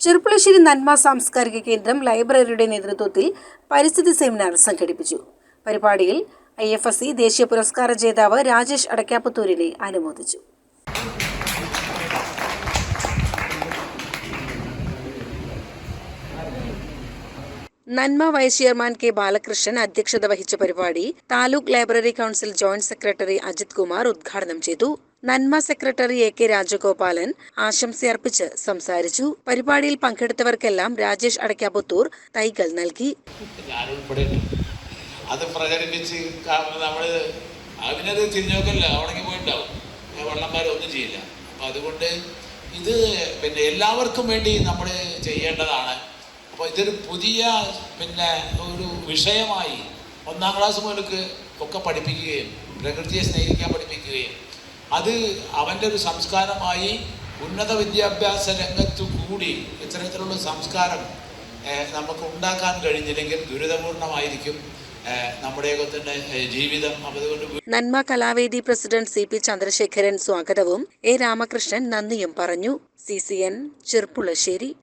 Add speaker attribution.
Speaker 1: ചെറുപ്പുളശ്ശേരി നന്മ സാംസ്കാരിക കേന്ദ്രം ലൈബ്രറിയുടെ നേതൃത്വത്തിൽ പരിസ്ഥിതി സെമിനാർ സംഘടിപ്പിച്ചു. പരിപാടിയിൽ IFSC ദേശീയ പുരസ്കാര ജേതാവ് രാജേഷ് അടക്കാപ്പത്തൂരിനെ അനുമോദിച്ചു. നന്മ വൈസ് ചെയർമാൻ കെ ബാലകൃഷ്ണൻ അധ്യക്ഷത വഹിച്ച പരിപാടി taluk library council joint secretary Ajith Kumar ഉദ്ഘാടനം ചെയ്തു. നന്മ സെക്രട്ടറി AK രാജഗോപാലൻ ആശംസയർപ്പിച്ച് സംസാരിച്ചു. പരിപാടിയിൽ പങ്കെടുത്തവർക്കെല്ലാം രാജേഷ് അടക്കാപ്പത്തൂർ തൈകൾ നൽകി.
Speaker 2: അത് പ്രചരിപ്പിച്ച് നമ്മൾ അതിനത് തിരിഞ്ഞോക്കല്ല ഉണങ്ങി പോയിട്ടാവും, വള്ളന്മാരൊന്നും ചെയ്യില്ല. അപ്പം അതുകൊണ്ട് ഇത് എല്ലാവർക്കും വേണ്ടി നമ്മൾ ചെയ്യേണ്ടതാണ്. അപ്പോൾ ഇതൊരു പുതിയ ഒരു വിഷയമായി 1-ാം ക്ലാസ് മുതൽക്ക് ഒക്കെ പഠിപ്പിക്കുകയും പ്രകൃതിയെ സ്നേഹിക്കാൻ പഠിപ്പിക്കുകയും അത് അവൻ്റെ ഒരു സംസ്കാരമായി ഉന്നത വിദ്യാഭ്യാസ രംഗത്തു കൂടി ഇത്തരത്തിലുള്ള സംസ്കാരം നമുക്ക് ഉണ്ടാക്കാൻ കഴിഞ്ഞില്ലെങ്കിൽ ദുരിതപൂർണമായിരിക്കും നമ്മുടെയൊക്കെ തന്നെ ജീവിതം. അതുകൊണ്ട്
Speaker 1: നന്മ കലാവേദി പ്രസിഡന്റ് CP ചന്ദ്രശേഖരൻ സ്വാഗതവും A രാമകൃഷ്ണൻ നന്ദിയും പറഞ്ഞു. CCN ചെറുപ്പുളശ്ശേരി.